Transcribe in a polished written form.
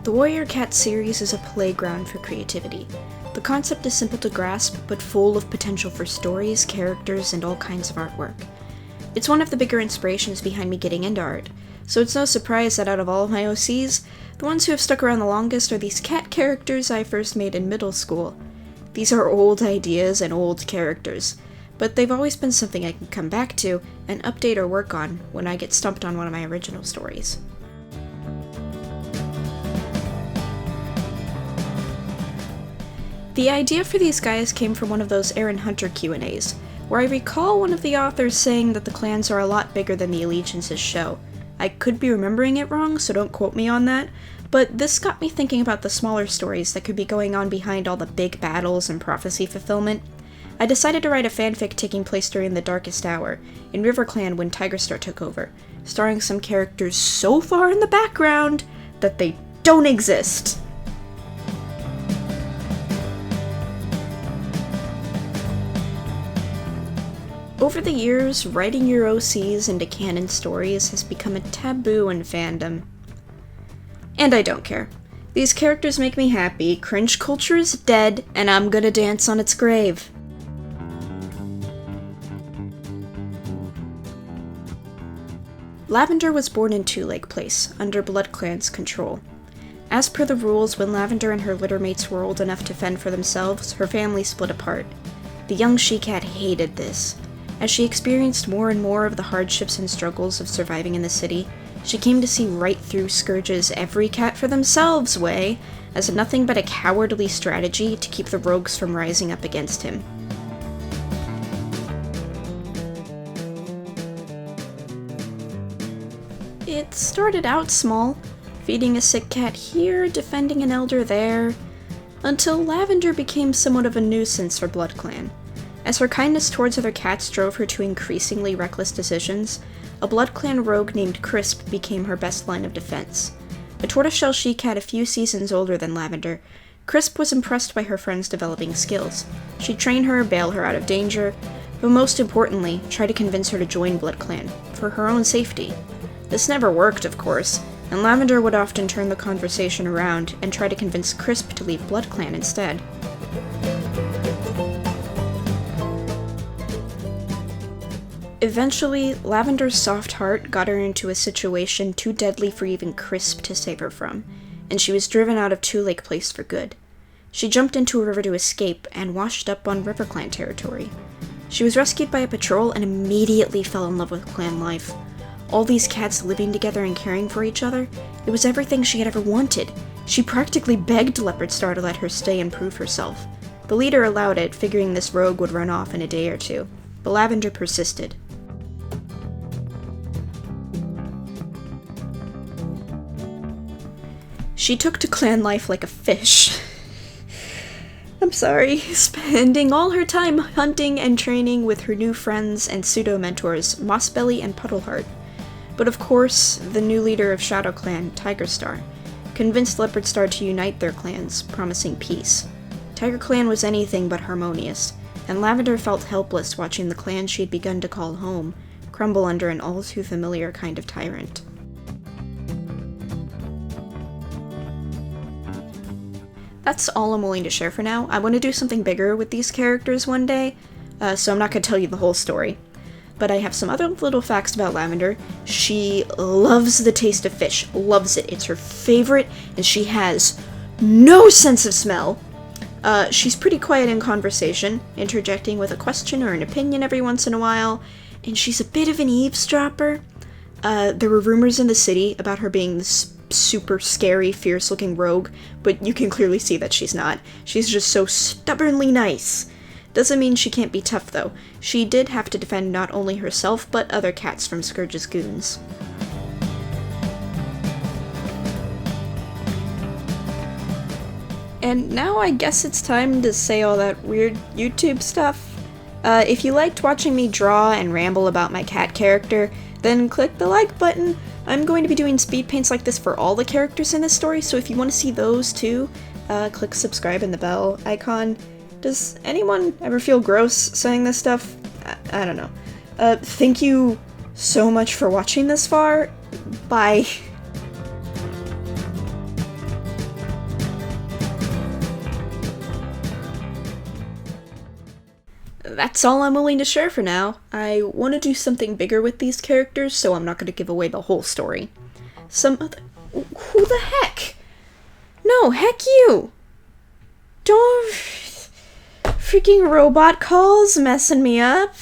The Warrior Cats series is a playground for creativity. The concept is simple to grasp, but full of potential for stories, characters, and all kinds of artwork. It's one of the bigger inspirations behind me getting into art, so it's no surprise that out of all of my OCs, the ones who have stuck around the longest are these cat characters I first made in middle school. These are old ideas and old characters, but they've always been something I can come back to and update or work on when I get stumped on one of my original stories. The idea for these guys came from one of those Aaron Hunter Q&As, where I recall one of the authors saying that the clans are a lot bigger than the allegiances show. I could be remembering it wrong, so don't quote me on that, but this got me thinking about the smaller stories that could be going on behind all the big battles and prophecy fulfillment. I decided to write a fanfic taking place during the Darkest Hour, in RiverClan when Tigerstar took over, starring some characters so far in the background that they don't exist. Over the years, writing your OCs into canon stories has become a taboo in fandom. And I don't care. These characters make me happy, cringe culture is dead, and I'm gonna dance on its grave. Lavender was born in Two Lake Place, under BloodClan's control. As per the rules, when Lavender and her littermates were old enough to fend for themselves, her family split apart. The young she-cat hated this. As she experienced more and more of the hardships and struggles of surviving in the city, she came to see right through Scourge's every cat for themselves way as nothing but a cowardly strategy to keep the rogues from rising up against him. It started out small, feeding a sick cat here, defending an elder there, until Lavender became somewhat of a nuisance for BloodClan. As her kindness towards other cats drove her to increasingly reckless decisions, a BloodClan rogue named Crisp became her best line of defense. A tortoiseshell she-cat a few seasons older than Lavender, Crisp was impressed by her friend's developing skills. She'd train her, bail her out of danger, but most importantly, try to convince her to join BloodClan, for her own safety. This never worked, of course, and Lavender would often turn the conversation around and try to convince Crisp to leave BloodClan instead. Eventually, Lavender's soft heart got her into a situation too deadly for even Crisp to save her from, and she was driven out of Two Lake Place for good. She jumped into a river to escape and washed up on RiverClan territory. She was rescued by a patrol and immediately fell in love with clan life. All these cats living together and caring for each other, it was everything she had ever wanted. She practically begged Leopardstar to let her stay and prove herself. The leader allowed it, figuring this rogue would run off in a day or two, but Lavender persisted. She took to clan life like a fish. I'm sorry, spending all her time hunting and training with her new friends and pseudo-mentors, Mossbelly and Puddleheart. But of course, the new leader of Shadow Clan, Tigerstar, convinced Leopardstar to unite their clans, promising peace. Tiger Clan was anything but harmonious, and Lavender felt helpless watching the clan she had begun to call home crumble under an all-too-familiar kind of tyrant. That's all I'm willing to share for now. I want to do something bigger with these characters one day, so I'm not going to tell you the whole story. But I have some other little facts about Lavender. She loves the taste of fish. Loves it. It's her favorite, and she has no sense of smell. She's pretty quiet in conversation, interjecting with a question or an opinion every once in a while, and she's a bit of an eavesdropper. There were rumors in the city about her being this super scary, fierce-looking rogue, but you can clearly see that she's not. She's just so stubbornly nice. Doesn't mean she can't be tough, though. She did have to defend not only herself, but other cats from Scourge's goons. And now I guess it's time to say all that weird YouTube stuff. If you liked watching me draw and ramble about my cat character, then click the like button. I'm going to be doing speed paints like this for all the characters in this story, so if you want to see those too, click subscribe and the bell icon. Does anyone ever feel gross saying this stuff? I don't know. Thank you so much for watching this far. Bye. that's all I'm willing to share for now. I want to do something bigger with these characters, so I'm not going to give away the whole story. Who the heck? No, heck you! Don't... Freaking robot calls messing me up.